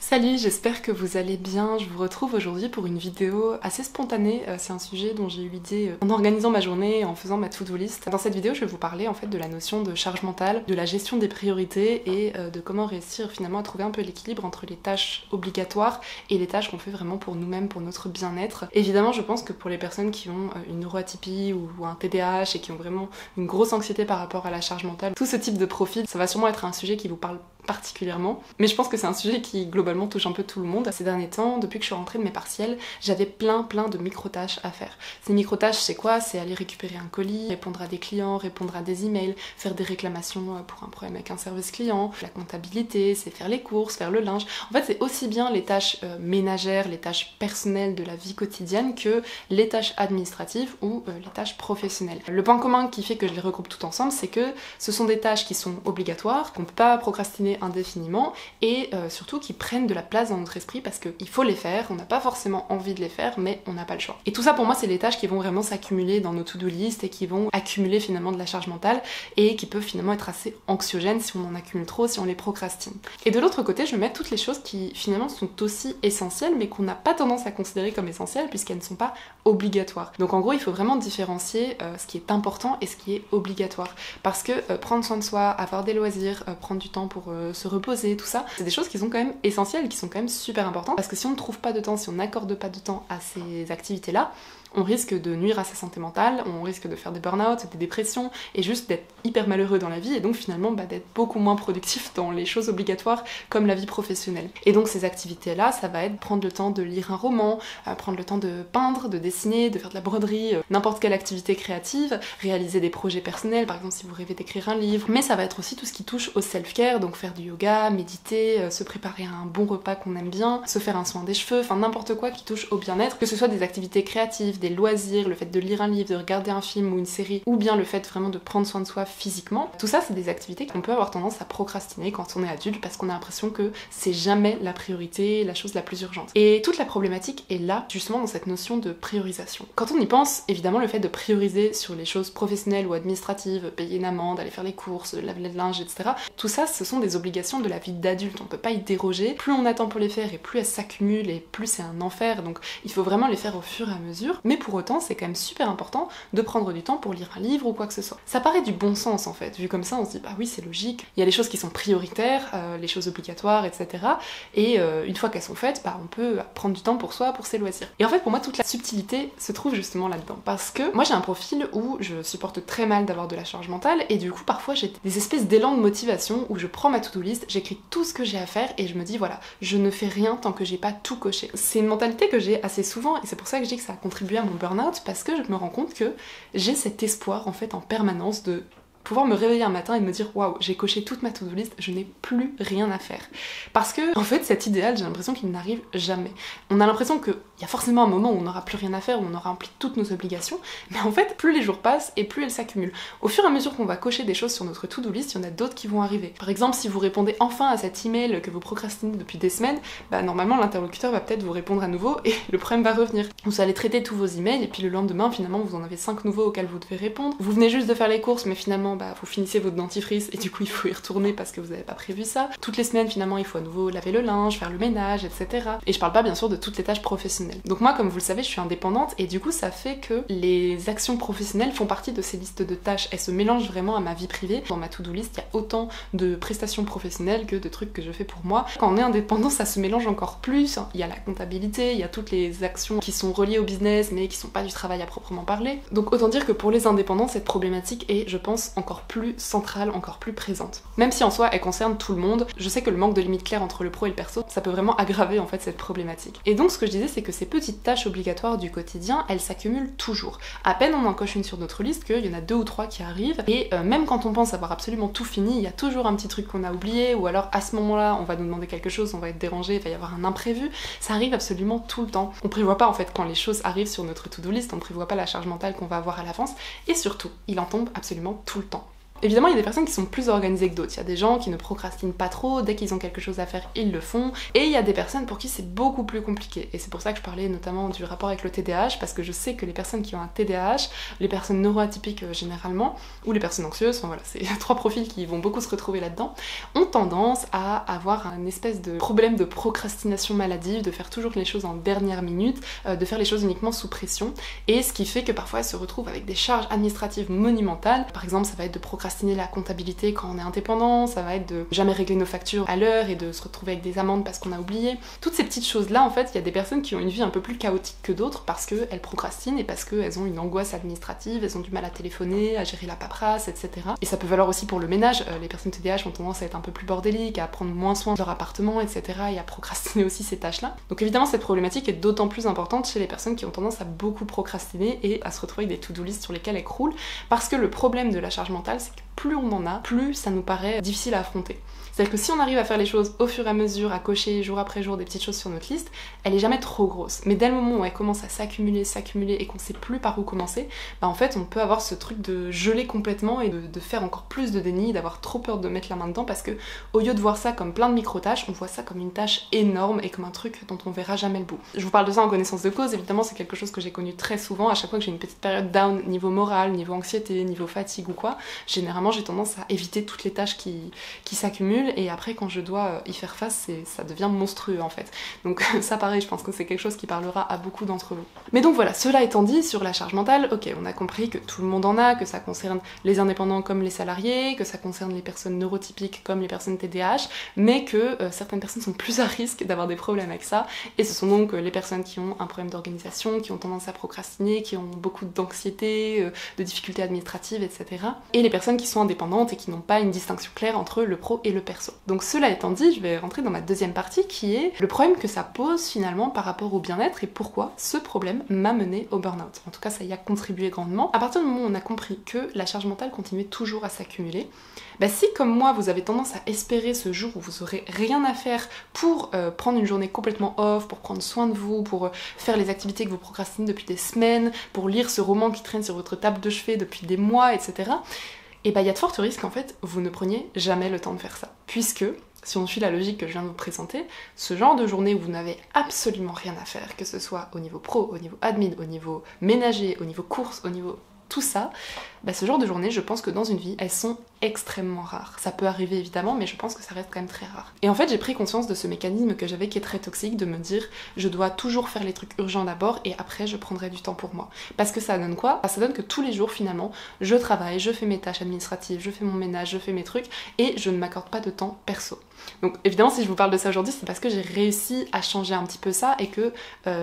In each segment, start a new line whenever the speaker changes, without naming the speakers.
Salut, j'espère que vous allez bien. Je vous retrouve aujourd'hui pour une vidéo assez spontanée. C'est un sujet dont j'ai eu l'idée en organisant ma journée, en faisant ma to-do list. Dans cette vidéo, je vais vous parler en fait de la notion de charge mentale, de la gestion des priorités et de comment réussir finalement à trouver un peu l'équilibre entre les tâches obligatoires et les tâches qu'on fait vraiment pour nous-mêmes, pour notre bien-être. Évidemment, je pense que pour les personnes qui ont une neuroatypie ou un TDAH et qui ont vraiment une grosse anxiété par rapport à la charge mentale, tout ce type de profil, ça va sûrement être un sujet qui vous parle particulièrement, mais je pense que c'est un sujet qui globalement touche un peu tout le monde. Ces derniers temps, depuis que je suis rentrée de mes partiels, j'avais plein de micro-tâches à faire. Ces micro-tâches, c'est quoi? C'est aller récupérer un colis, répondre à des clients, répondre à des emails, faire des réclamations pour un problème avec un service client, la comptabilité, c'est faire les courses, faire le linge. En fait, c'est aussi bien les tâches ménagères, les tâches personnelles de la vie quotidienne que les tâches administratives ou les tâches professionnelles. Le point commun qui fait que je les regroupe tout ensemble, c'est que ce sont des tâches qui sont obligatoires, qu'on peut pas procrastiner indéfiniment et surtout qui prennent de la place dans notre esprit parce qu'il faut les faire, on n'a pas forcément envie de les faire mais on n'a pas le choix. Et tout ça pour moi c'est les tâches qui vont vraiment s'accumuler dans nos to-do list et qui vont accumuler finalement de la charge mentale et qui peuvent finalement être assez anxiogènes si on en accumule trop, si on les procrastine. Et de l'autre côté je vais mettre toutes les choses qui finalement sont aussi essentielles mais qu'on n'a pas tendance à considérer comme essentielles puisqu'elles ne sont pas obligatoires. Donc en gros il faut vraiment différencier ce qui est important et ce qui est obligatoire parce que prendre soin de soi, avoir des loisirs, prendre du temps pour se reposer, tout ça, c'est des choses qui sont quand même essentielles, qui sont quand même super importantes parce que si on ne trouve pas de temps, si on n'accorde pas de temps à ces activités-là, on risque de nuire à sa santé mentale, on risque de faire des burn-out, des dépressions et juste d'être hyper malheureux dans la vie et donc finalement d'être beaucoup moins productif dans les choses obligatoires comme la vie professionnelle. Et donc ces activités-là, ça va être prendre le temps de lire un roman, prendre le temps de peindre, de dessiner, de faire de la broderie, n'importe quelle activité créative, réaliser des projets personnels, par exemple si vous rêvez d'écrire un livre, mais ça va être aussi tout ce qui touche au self-care, donc faire du yoga, méditer, se préparer à un bon repas qu'on aime bien, se faire un soin des cheveux, enfin n'importe quoi qui touche au bien-être, que ce soit des activités créatives, des loisirs, le fait de lire un livre, de regarder un film ou une série, ou bien le fait vraiment de prendre soin de soi physiquement, tout ça c'est des activités qu'on peut avoir tendance à procrastiner quand on est adulte parce qu'on a l'impression que c'est jamais la priorité, la chose la plus urgente. Et toute la problématique est là, justement dans cette notion de priorisation. Quand on y pense, évidemment le fait de prioriser sur les choses professionnelles ou administratives, payer une amende, aller faire les courses, laver le linge, etc. Tout ça, ce sont des obligations de la vie d'adulte, on peut pas y déroger. Plus on attend pour les faire et plus elles s'accumulent et plus c'est un enfer, donc il faut vraiment les faire au fur et à mesure. Mais pour autant, c'est quand même super important de prendre du temps pour lire un livre ou quoi que ce soit. Ça paraît du bon sens en fait, vu comme ça on se dit bah oui c'est logique, il y a les choses qui sont prioritaires, les choses obligatoires, etc. Et une fois qu'elles sont faites, bah on peut prendre du temps pour soi, pour ses loisirs. Et en fait pour moi toute la subtilité se trouve justement là-dedans, parce que moi j'ai un profil où je supporte très mal d'avoir de la charge mentale et du coup parfois j'ai des espèces d'élan de motivation où je prends ma to-do list, j'écris tout ce que j'ai à faire et je me dis voilà, je ne fais rien tant que j'ai pas tout coché. C'est une mentalité que j'ai assez souvent et c'est pour ça que je dis que ça a contribué à mon burn-out parce que je me rends compte que j'ai cet espoir en fait en permanence de pouvoir me réveiller un matin et me dire waouh, j'ai coché toute ma to-do list, je n'ai plus rien à faire. Parce que en fait cet idéal, j'ai l'impression qu'il n'arrive jamais. On a l'impression qu'il y a forcément un moment où on n'aura plus rien à faire, où on aura rempli toutes nos obligations, mais en fait plus les jours passent et plus elles s'accumulent. Au fur et à mesure qu'on va cocher des choses sur notre to-do list, il y en a d'autres qui vont arriver. Par exemple, si vous répondez enfin à cet email que vous procrastinez depuis des semaines, bah normalement l'interlocuteur va peut-être vous répondre à nouveau et le problème va revenir. Vous allez traiter tous vos emails et puis le lendemain finalement vous en avez 5 nouveaux auxquels vous devez répondre. Vous venez juste de faire les courses mais finalement bah, vous finissez votre dentifrice et du coup il faut y retourner parce que vous n'avez pas prévu ça. Toutes les semaines finalement il faut à nouveau laver le linge, faire le ménage, etc. Et je parle pas bien sûr de toutes les tâches professionnelles. Donc moi comme vous le savez je suis indépendante et du coup ça fait que les actions professionnelles font partie de ces listes de tâches. Elles se mélangent vraiment à ma vie privée. Dans ma to-do list il y a autant de prestations professionnelles que de trucs que je fais pour moi. Quand on est indépendant ça se mélange encore plus. Il y a la comptabilité, il y a toutes les actions qui sont reliées au business mais qui sont pas du travail à proprement parler. Donc autant dire que pour les indépendants cette problématique est je pense encore plus centrale, encore plus présente. Même si en soi elle concerne tout le monde, je sais que le manque de limite claire entre le pro et le perso, ça peut vraiment aggraver en fait cette problématique. Et donc ce que je disais c'est que ces petites tâches obligatoires du quotidien, elles s'accumulent toujours. À peine on en coche une sur notre liste qu'il y en a 2 ou 3 qui arrivent et même quand on pense avoir absolument tout fini, il y a toujours un petit truc qu'on a oublié ou alors à ce moment-là on va nous demander quelque chose, on va être dérangé, il va y avoir un imprévu. Ça arrive absolument tout le temps. On prévoit pas en fait quand les choses arrivent sur notre to-do list, on prévoit pas la charge mentale qu'on va avoir à l'avance et surtout il en tombe absolument tout le temps. Évidemment, il y a des personnes qui sont plus organisées que d'autres. Il y a des gens qui ne procrastinent pas trop, dès qu'ils ont quelque chose à faire, ils le font. Et il y a des personnes pour qui c'est beaucoup plus compliqué. Et c'est pour ça que je parlais notamment du rapport avec le TDAH, parce que je sais que les personnes qui ont un TDAH, les personnes neuroatypiques généralement, ou les personnes anxieuses, enfin voilà, c'est 3 profils qui vont beaucoup se retrouver là-dedans, ont tendance à avoir un espèce de problème de procrastination maladive, de faire toujours les choses en dernière minute, de faire les choses uniquement sous pression. Et ce qui fait que parfois elles se retrouvent avec des charges administratives monumentales. Par exemple, ça va être de procrastiner la comptabilité quand on est indépendant, ça va être de jamais régler nos factures à l'heure et de se retrouver avec des amendes parce qu'on a oublié. Toutes ces petites choses-là, en fait, il y a des personnes qui ont une vie un peu plus chaotique que d'autres parce qu'elles procrastinent et parce qu'elles ont une angoisse administrative, elles ont du mal à téléphoner, à gérer la paperasse, etc. Et ça peut valoir aussi pour le ménage. Les personnes TDAH ont tendance à être un peu plus bordéliques, à prendre moins soin de leur appartement, etc. et à procrastiner aussi ces tâches-là. Donc évidemment, cette problématique est d'autant plus importante chez les personnes qui ont tendance à beaucoup procrastiner et à se retrouver avec des to-do list sur lesquelles elles croulent, parce que le problème de la charge mentale, c'est que plus on en a, plus ça nous paraît difficile à affronter. C'est-à-dire que si on arrive à faire les choses au fur et à mesure, à cocher jour après jour des petites choses sur notre liste, elle est jamais trop grosse. Mais dès le moment où elle commence à s'accumuler et qu'on sait plus par où commencer, bah en fait on peut avoir ce truc de geler complètement et de faire encore plus de déni, d'avoir trop peur de mettre la main dedans, parce que au lieu de voir ça comme plein de micro-tâches, on voit ça comme une tâche énorme et comme un truc dont on verra jamais le bout. Je vous parle de ça en connaissance de cause, évidemment c'est quelque chose que j'ai connu très souvent. À chaque fois que j'ai une petite période down niveau moral, niveau anxiété, niveau fatigue ou quoi, généralement j'ai tendance à éviter toutes les tâches qui s'accumulent, et après quand je dois y faire face, ça devient monstrueux en fait. Donc ça pareil, je pense que c'est quelque chose qui parlera à beaucoup d'entre vous. Mais donc voilà, cela étant dit, sur la charge mentale, ok, on a compris que tout le monde en a, que ça concerne les indépendants comme les salariés, que ça concerne les personnes neurotypiques comme les personnes TDAH, mais que certaines personnes sont plus à risque d'avoir des problèmes avec ça, et ce sont donc les personnes qui ont un problème d'organisation, qui ont tendance à procrastiner, qui ont beaucoup d'anxiété, de difficultés administratives, etc. Et les personnes qui sont indépendantes et qui n'ont pas une distinction claire entre le pro et le perso. Donc cela étant dit, je vais rentrer dans ma deuxième partie qui est le problème que ça pose finalement par rapport au bien-être et pourquoi ce problème m'a mené au burn-out. En tout cas, ça y a contribué grandement. À partir du moment où on a compris que la charge mentale continuait toujours à s'accumuler, bah si comme moi vous avez tendance à espérer ce jour où vous aurez rien à faire pour prendre une journée complètement off, pour prendre soin de vous, pour faire les activités que vous procrastinez depuis des semaines, pour lire ce roman qui traîne sur votre table de chevet depuis des mois, etc. Et bah il y a de fortes risques qu'en fait vous ne preniez jamais le temps de faire ça. Puisque, si on suit la logique que je viens de vous présenter, ce genre de journée où vous n'avez absolument rien à faire, que ce soit au niveau pro, au niveau admin, au niveau ménager, au niveau course, au niveau tout ça, bah ce genre de journée, je pense que dans une vie, elles sont extrêmement rares. Ça peut arriver évidemment, mais je pense que ça reste quand même très rare. Et en fait, j'ai pris conscience de ce mécanisme que j'avais qui est très toxique, de me dire je dois toujours faire les trucs urgents d'abord et après je prendrai du temps pour moi. Parce que ça donne quoi? Ça donne que tous les jours finalement, je travaille, je fais mes tâches administratives, je fais mon ménage, je fais mes trucs et je ne m'accorde pas de temps perso. Donc évidemment, si je vous parle de ça aujourd'hui, c'est parce que j'ai réussi à changer un petit peu ça et que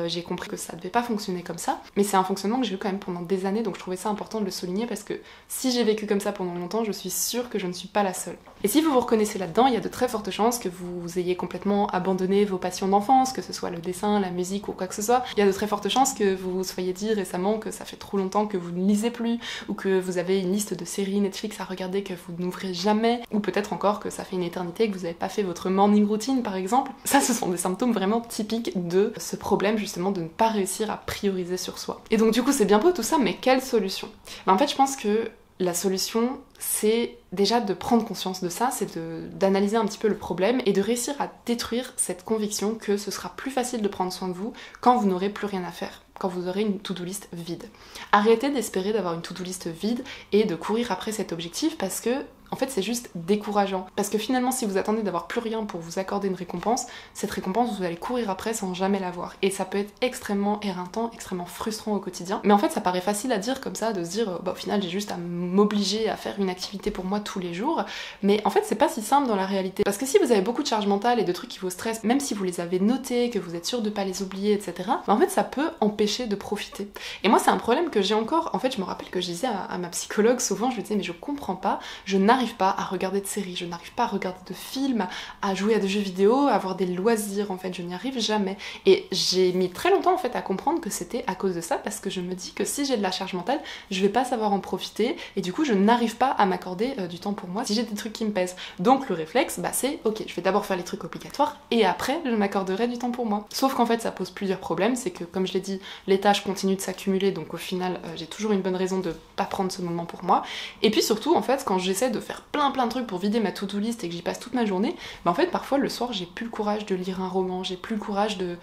j'ai compris que ça devait pas fonctionner comme ça. Mais c'est un fonctionnement que j'ai eu quand même pendant des années, donc je trouvais ça important de le souligner parce que si j'ai vécu comme ça pendant longtemps, je suis sûre que je ne suis pas la seule. Et si vous vous reconnaissez là-dedans, il y a de très fortes chances que vous ayez complètement abandonné vos passions d'enfance, que ce soit le dessin, la musique ou quoi que ce soit. Il y a de très fortes chances que vous vous soyez dit récemment que ça fait trop longtemps que vous ne lisez plus, ou que vous avez une liste de séries Netflix à regarder que vous n'ouvrez jamais, ou peut-être encore que ça fait une éternité que vous n'avez pas fait votre morning routine par exemple. Ça, ce sont des symptômes vraiment typiques de ce problème justement de ne pas réussir à prioriser sur soi. Et donc du coup c'est bien beau tout ça, mais quelle solution? En fait je pense que la solution, c'est déjà de prendre conscience de ça, c'est d'analyser un petit peu le problème et de réussir à détruire cette conviction que ce sera plus facile de prendre soin de vous quand vous n'aurez plus rien à faire, quand vous aurez une to-do list vide. Arrêtez d'espérer d'avoir une to-do list vide et de courir après cet objectif parce que en fait c'est juste décourageant. Parce que finalement si vous attendez d'avoir plus rien pour vous accorder une récompense, cette récompense vous allez courir après sans jamais l'avoir. Et ça peut être extrêmement éreintant, extrêmement frustrant au quotidien. Mais en fait ça paraît facile à dire comme ça, de se dire bah au final j'ai juste à m'obliger à faire une activité pour moi tous les jours. Mais en fait c'est pas si simple dans la réalité. Parce que si vous avez beaucoup de charge mentale et de trucs qui vous stressent, même si vous les avez notés, que vous êtes sûr de pas les oublier, etc. bah en fait ça peut empêcher de profiter. Et moi c'est un problème que j'ai encore, en fait je me rappelle que je disais à ma psychologue souvent, je lui disais mais je comprends pas, je n'arrive n'arrive pas à regarder de séries, je n'arrive pas à regarder de films, à jouer à des jeux vidéo, à avoir des loisirs, en fait, je n'y arrive jamais. Et j'ai mis très longtemps en fait à comprendre que c'était à cause de ça, parce que je me dis que si j'ai de la charge mentale, je vais pas savoir en profiter, et du coup je n'arrive pas à m'accorder du temps pour moi si j'ai des trucs qui me pèsent. Donc le réflexe, bah c'est ok, je vais d'abord faire les trucs obligatoires, et après je m'accorderai du temps pour moi. Sauf qu'en fait ça pose plusieurs problèmes, c'est que comme je l'ai dit, les tâches continuent de s'accumuler, donc au final j'ai toujours une bonne raison de pas prendre ce moment pour moi. Et puis surtout en fait quand j'essaie de faire plein de trucs pour vider ma to-do list et que j'y passe toute ma journée, bah en fait parfois le soir j'ai plus le courage de lire un roman, j'ai plus le courage de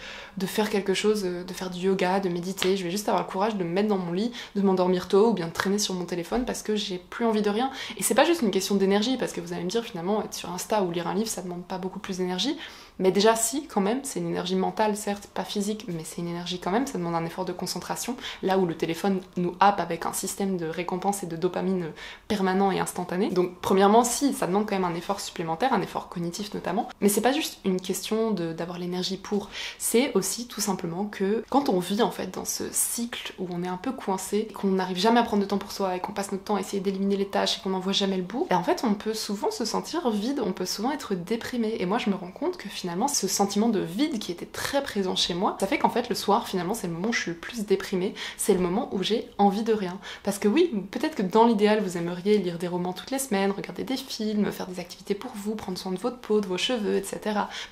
faire quelque chose, de faire du yoga, de méditer, je vais juste avoir le courage de me mettre dans mon lit, de m'endormir tôt ou bien de traîner sur mon téléphone parce que j'ai plus envie de rien. Et c'est pas juste une question d'énergie, parce que vous allez me dire finalement être sur Insta ou lire un livre ça demande pas beaucoup plus d'énergie, mais déjà si quand même, c'est une énergie mentale certes, pas physique, mais c'est une énergie quand même, ça demande un effort de concentration, là où le téléphone nous happe avec un système de récompense et de dopamine permanent et instantané. Donc premièrement si, ça demande quand même un effort supplémentaire, un effort cognitif notamment, mais c'est pas juste une question d'avoir l'énergie pour, c'est aussi tout simplement que quand on vit en fait dans ce cycle où on est un peu coincé, qu'on n'arrive jamais à prendre de temps pour soi et qu'on passe notre temps à essayer d'éliminer les tâches et qu'on n'en voit jamais le bout, et en fait on peut souvent se sentir vide, on peut souvent être déprimé. Et moi je me rends compte que finalement ce sentiment de vide qui était très présent chez moi, ça fait qu'en fait le soir finalement c'est le moment où je suis le plus déprimée, c'est le moment où j'ai envie de rien. Parce que oui, peut-être que dans l'idéal vous aimeriez lire des romans toutes les semaines, regarder des films, faire des activités pour vous, prendre soin de votre peau, de vos cheveux, etc.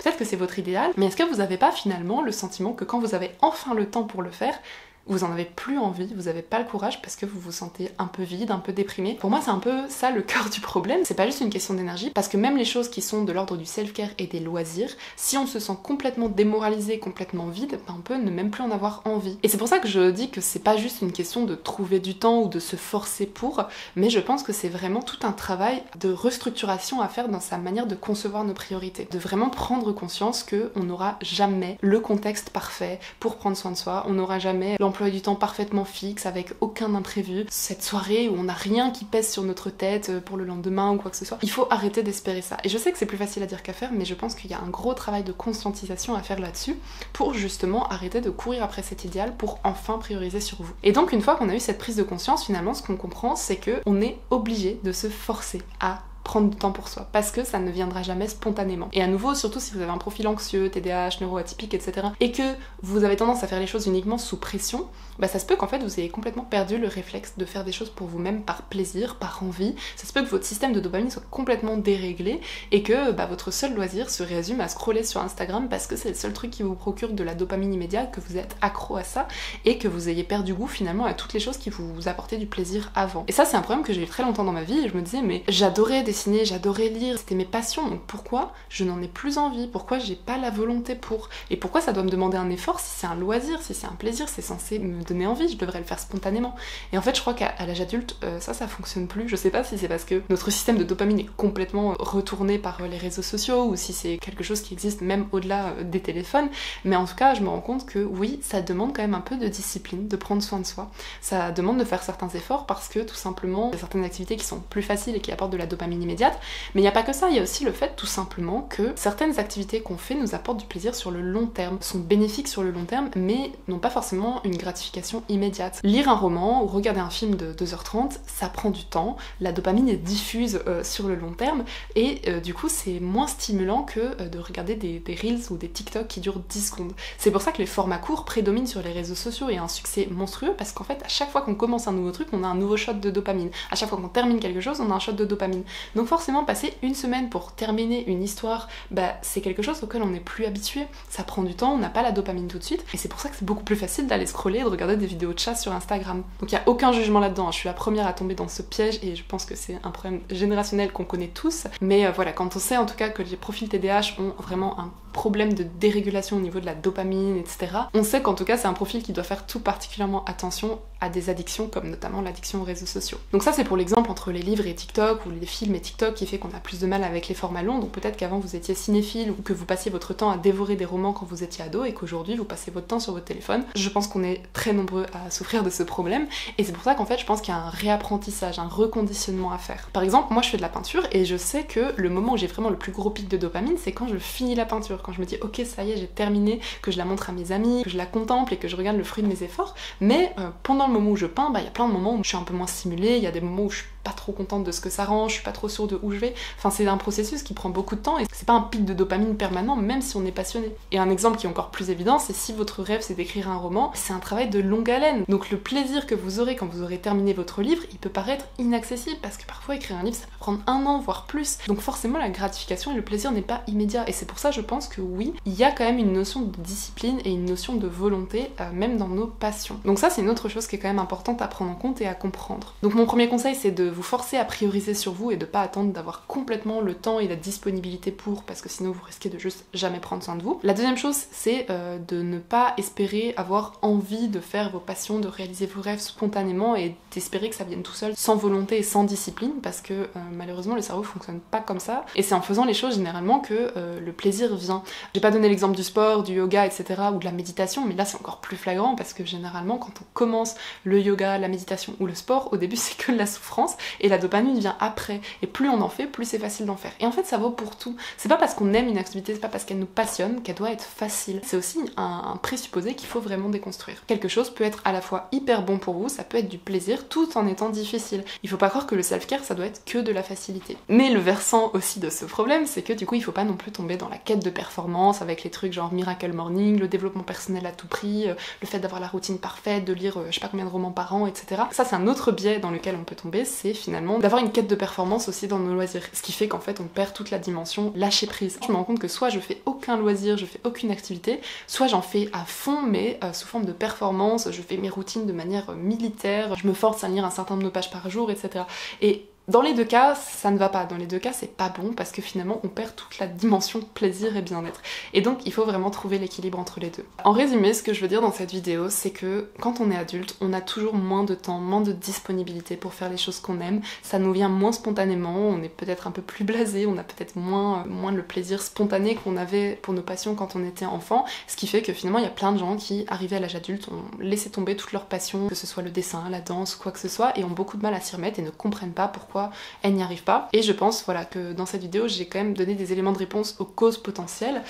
Peut-être que c'est votre idéal, mais est-ce que vous n'avez pas finalement le sentiment que quand vous avez enfin le temps pour le faire, vous en avez plus envie, vous avez pas le courage parce que vous vous sentez un peu vide, un peu déprimé. Pour moi c'est un peu ça le cœur du problème, c'est pas juste une question d'énergie, parce que même les choses qui sont de l'ordre du self-care et des loisirs, si on se sent complètement démoralisé, complètement vide, ben on peut ne même plus en avoir envie. Et c'est pour ça que je dis que c'est pas juste une question de trouver du temps ou de se forcer pour, mais je pense que c'est vraiment tout un travail de restructuration à faire dans sa manière de concevoir nos priorités, de vraiment prendre conscience que on n'aura jamais le contexte parfait pour prendre soin de soi, on n'aura jamais l'emploi du temps parfaitement fixe avec aucun imprévu, cette soirée où on n'a rien qui pèse sur notre tête pour le lendemain ou quoi que ce soit. Il faut arrêter d'espérer ça. Et je sais que c'est plus facile à dire qu'à faire, mais je pense qu'il y a un gros travail de conscientisation à faire là-dessus pour justement arrêter de courir après cet idéal pour enfin prioriser sur vous. Et donc une fois qu'on a eu cette prise de conscience, finalement ce qu'on comprend c'est que on est obligé de se forcer à prendre du temps pour soi, parce que ça ne viendra jamais spontanément. Et à nouveau, surtout si vous avez un profil anxieux, TDAH, neuroatypique, etc., et que vous avez tendance à faire les choses uniquement sous pression, bah ça se peut qu'en fait vous ayez complètement perdu le réflexe de faire des choses pour vous-même par plaisir, par envie. Ça se peut que votre système de dopamine soit complètement déréglé et que bah, votre seul loisir se résume à scroller sur Instagram parce que c'est le seul truc qui vous procure de la dopamine immédiate, que vous êtes accro à ça et que vous ayez perdu goût finalement à toutes les choses qui vous apportaient du plaisir avant. Et ça c'est un problème que j'ai eu très longtemps dans ma vie et je me disais mais j'adorais dessiner, j'adorais lire, c'était mes passions, donc pourquoi je n'en ai plus envie, pourquoi j'ai pas la volonté pour, et pourquoi ça doit me demander un effort si c'est un loisir, si c'est un plaisir, c'est censé me donner envie, je devrais le faire spontanément. Et en fait je crois qu'à l'âge adulte ça fonctionne plus, je sais pas si c'est parce que notre système de dopamine est complètement retourné par les réseaux sociaux ou si c'est quelque chose qui existe même au-delà des téléphones, mais en tout cas je me rends compte que oui, ça demande quand même un peu de discipline, de prendre soin de soi, ça demande de faire certains efforts parce que tout simplement il y a certaines activités qui sont plus faciles et qui apportent de la dopamine immédiate, mais il n'y a pas que ça, il y a aussi le fait tout simplement que certaines activités qu'on fait nous apportent du plaisir sur le long terme, sont bénéfiques sur le long terme, mais n'ont pas forcément une gratification immédiate. Lire un roman ou regarder un film de 2h30, ça prend du temps, la dopamine est diffuse sur le long terme, et du coup c'est moins stimulant que de regarder des Reels ou des TikTok qui durent 10 secondes. C'est pour ça que les formats courts prédominent sur les réseaux sociaux et ont un succès monstrueux, parce qu'en fait à chaque fois qu'on commence un nouveau truc, on a un nouveau shot de dopamine. À chaque fois qu'on termine quelque chose, on a un shot de dopamine. Donc forcément passer une semaine pour terminer une histoire, bah c'est quelque chose auquel on n'est plus habitué, ça prend du temps, on n'a pas la dopamine tout de suite, et c'est pour ça que c'est beaucoup plus facile d'aller scroller et de regarder des vidéos de chat sur Instagram. Donc il n'y a aucun jugement là-dedans, je suis la première à tomber dans ce piège et je pense que c'est un problème générationnel qu'on connaît tous, mais voilà, quand on sait en tout cas que les profils TDAH ont vraiment un problème de dérégulation au niveau de la dopamine, etc. On sait qu'en tout cas c'est un profil qui doit faire tout particulièrement attention à des addictions comme notamment l'addiction aux réseaux sociaux. Donc ça c'est pour l'exemple entre les livres et TikTok ou les films et TikTok qui fait qu'on a plus de mal avec les formats longs, donc peut-être qu'avant vous étiez cinéphile ou que vous passiez votre temps à dévorer des romans quand vous étiez ado et qu'aujourd'hui vous passez votre temps sur votre téléphone. Je pense qu'on est très nombreux à souffrir de ce problème et c'est pour ça qu'en fait je pense qu'il y a un réapprentissage, un reconditionnement à faire. Par exemple moi je fais de la peinture et je sais que le moment où j'ai vraiment le plus gros pic de dopamine c'est quand je finis la peinture, quand je me dis ok ça y est j'ai terminé, que je la montre à mes amis, que je la contemple et que je regarde le fruit de mes efforts, mais pendant le moment où je peins, bah il y a plein de moments où je suis un peu moins stimulée, il y a des moments où je suis pas trop contente de ce que ça rend, je suis pas trop sûre de où je vais. Enfin, c'est un processus qui prend beaucoup de temps et c'est pas un pic de dopamine permanent, même si on est passionné. Et un exemple qui est encore plus évident, c'est si votre rêve c'est d'écrire un roman, c'est un travail de longue haleine. Donc le plaisir que vous aurez quand vous aurez terminé votre livre, il peut paraître inaccessible parce que parfois écrire un livre ça peut prendre 1 an, voire plus. Donc forcément la gratification et le plaisir n'est pas immédiat. Et c'est pour ça je pense que oui, il y a quand même une notion de discipline et une notion de volonté, même dans nos passions. Donc ça c'est une autre chose qui est quand même importante à prendre en compte et à comprendre. Donc mon premier conseil c'est de vous forcer à prioriser sur vous et de pas attendre d'avoir complètement le temps et la disponibilité pour, parce que sinon vous risquez de juste jamais prendre soin de vous. La deuxième chose c'est de ne pas espérer avoir envie de faire vos passions, de réaliser vos rêves spontanément et d'espérer que ça vienne tout seul sans volonté et sans discipline, parce que malheureusement le cerveau fonctionne pas comme ça et c'est en faisant les choses généralement que le plaisir vient. J'ai pas donné l'exemple du sport, du yoga, etc. ou de la méditation, mais là c'est encore plus flagrant parce que généralement quand on commence le yoga, la méditation ou le sport, au début c'est que de la souffrance et la dopamine vient après, et plus on en fait, plus c'est facile d'en faire. Et en fait ça vaut pour tout. C'est pas parce qu'on aime une activité, c'est pas parce qu'elle nous passionne qu'elle doit être facile. C'est aussi un présupposé qu'il faut vraiment déconstruire. Quelque chose peut être à la fois hyper bon pour vous, ça peut être du plaisir tout en étant difficile. Il faut pas croire que le self-care ça doit être que de la facilité. Mais le versant aussi de ce problème, c'est que du coup il faut pas non plus tomber dans la quête de performance avec les trucs genre Miracle Morning, le développement personnel à tout prix, le fait d'avoir la routine parfaite, de lire je sais pas combien de romans par an, etc. Ça c'est un autre biais dans lequel on peut tomber, c'est finalement d'avoir une quête de performance aussi dans nos loisirs. Ce qui fait qu'en fait on perd toute la dimension lâcher prise. Je me rends compte que soit je fais aucun loisir, je fais aucune activité, soit j'en fais à fond mais sous forme de performance, je fais mes routines de manière militaire, je me force à lire un certain nombre de pages par jour, etc. Et dans les deux cas, ça ne va pas. Dans les deux cas, c'est pas bon parce que finalement, on perd toute la dimension plaisir et bien-être. Et donc, il faut vraiment trouver l'équilibre entre les deux. En résumé, ce que je veux dire dans cette vidéo, c'est que quand on est adulte, on a toujours moins de temps, moins de disponibilité pour faire les choses qu'on aime. Ça nous vient moins spontanément, on est peut-être un peu plus blasé, on a peut-être moins le plaisir spontané qu'on avait pour nos passions quand on était enfant. Ce qui fait que finalement, il y a plein de gens qui, arrivés à l'âge adulte, ont laissé tomber toutes leurs passions, que ce soit le dessin, la danse, quoi que ce soit, et ont beaucoup de mal à s'y remettre et ne comprennent pas pourquoi elle n'y arrive pas. Et je pense voilà, que dans cette vidéo j'ai quand même donné des éléments de réponse aux causes potentielles.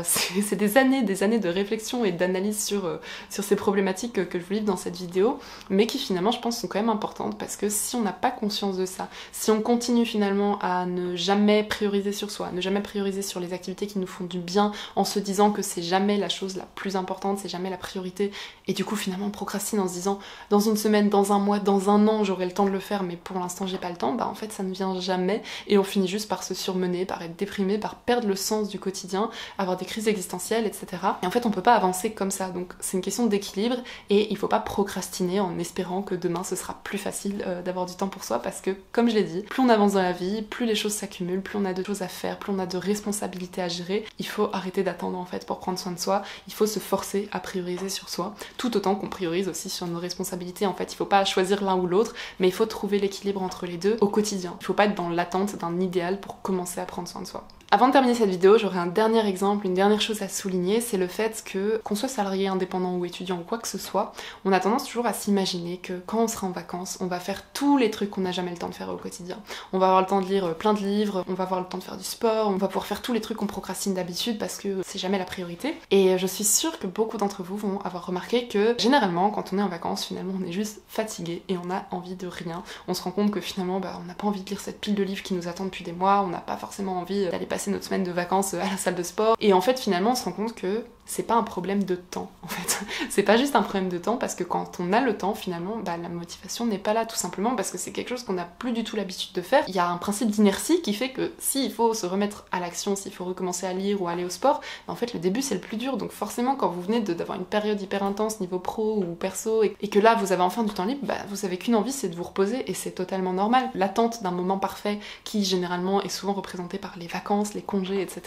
C'est des années de réflexion et d'analyse sur ces problématiques que je vous livre dans cette vidéo, mais qui finalement je pense sont quand même importantes parce que si on n'a pas conscience de ça, si on continue finalement à ne jamais prioriser sur soi, ne jamais prioriser sur les activités qui nous font du bien en se disant que c'est jamais la chose la plus importante, c'est jamais la priorité, et du coup finalement on procrastine en se disant dans une semaine, dans un mois, dans un an j'aurai le temps de le faire mais pour l'instant j'ai pas le temps, bah en fait ça ne vient jamais et on finit juste par se surmener, par être déprimé, par perdre le sens du quotidien, avoir des crises existentielles, etc. Et en fait on peut pas avancer comme ça, donc c'est une question d'équilibre et il faut pas procrastiner en espérant que demain ce sera plus facile d'avoir du temps pour soi, parce que comme je l'ai dit, plus on avance dans la vie, plus les choses s'accumulent, plus on a de choses à faire, plus on a de responsabilités à gérer. Il faut arrêter d'attendre en fait pour prendre soin de soi, il faut se forcer à prioriser sur soi, tout autant qu'on priorise aussi sur nos responsabilités. En fait il faut pas choisir l'un ou l'autre, mais il faut trouver l'équilibre entre les deux au quotidien. Il faut pas être dans l'attente d'un idéal pour commencer à prendre soin de soi. Avant de terminer cette vidéo, j'aurais un dernier exemple, une dernière chose à souligner, c'est le fait que, qu'on soit salarié, indépendant ou étudiant ou quoi que ce soit, on a tendance toujours à s'imaginer que quand on sera en vacances, on va faire tous les trucs qu'on n'a jamais le temps de faire au quotidien. On va avoir le temps de lire plein de livres, on va avoir le temps de faire du sport, on va pouvoir faire tous les trucs qu'on procrastine d'habitude parce que c'est jamais la priorité. Et je suis sûre que beaucoup d'entre vous vont avoir remarqué que généralement, quand on est en vacances, finalement on est juste fatigué et on a envie de rien. On se rend compte que finalement, on n'a pas envie de lire cette pile de livres qui nous attend depuis des mois, on n'a pas forcément envie d'aller passer notre semaine de vacances à la salle de sport, et en fait finalement on se rend compte que c'est pas un problème de temps en fait. C'est pas juste un problème de temps parce que quand on a le temps finalement, la motivation n'est pas là, tout simplement parce que c'est quelque chose qu'on n'a plus du tout l'habitude de faire. Il y a un principe d'inertie qui fait que s'il faut se remettre à l'action, s'il faut recommencer à lire ou aller au sport, en fait le début c'est le plus dur. Donc forcément quand vous venez d'avoir une période hyper intense niveau pro ou perso et que là vous avez enfin du temps libre, vous avez qu'une envie, c'est de vous reposer, et c'est totalement normal. L'attente d'un moment parfait qui généralement est souvent représenté par les vacances, les congés, etc.,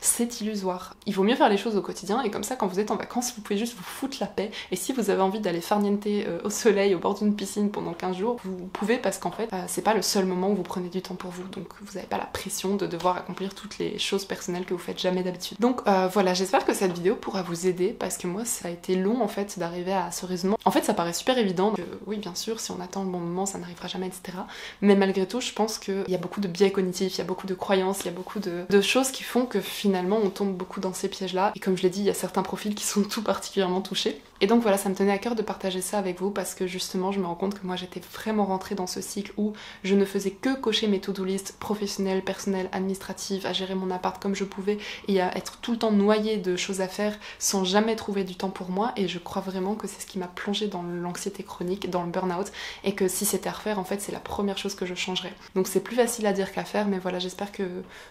c'est illusoire. Il vaut mieux faire les choses au quotidien, et comme ça quand vous êtes en vacances vous pouvez juste vous foutre la paix, et si vous avez envie d'aller farniente au soleil au bord d'une piscine pendant 15 jours, vous pouvez, parce qu'en fait c'est pas le seul moment où vous prenez du temps pour vous, donc vous n'avez pas la pression de devoir accomplir toutes les choses personnelles que vous faites jamais d'habitude. Donc voilà, j'espère que cette vidéo pourra vous aider, parce que moi ça a été long en fait d'arriver à ce raisonnement. En fait ça paraît super évident que oui bien sûr si on attend le bon moment ça n'arrivera jamais, etc. Mais malgré tout je pense qu'il y a beaucoup de biais cognitifs, il y a beaucoup de croyances, il y a beaucoup de choses qui font que finalement on tombe beaucoup dans ces pièges là, et comme je l'ai dit, il y a certains profils qui sont tout particulièrement touchés. Et donc voilà, ça me tenait à cœur de partager ça avec vous parce que justement je me rends compte que moi j'étais vraiment rentrée dans ce cycle où je ne faisais que cocher mes to-do list professionnelles, personnelles, administratives, à gérer mon appart comme je pouvais et à être tout le temps noyée de choses à faire sans jamais trouver du temps pour moi. Et je crois vraiment que c'est ce qui m'a plongée dans l'anxiété chronique, dans le burn-out, et que si c'était à refaire, en fait c'est la première chose que je changerais. Donc c'est plus facile à dire qu'à faire, mais voilà, j'espère que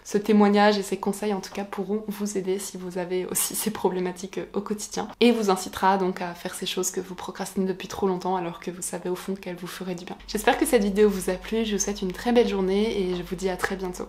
ce témoignage et ces conseils en tout cas pourront vous aider si vous avez aussi ces problématiques au quotidien, et vous incitera donc à faire ces choses que vous procrastinez depuis trop longtemps alors que vous savez au fond qu'elles vous feraient du bien. J'espère que cette vidéo vous a plu, je vous souhaite une très belle journée et je vous dis à très bientôt.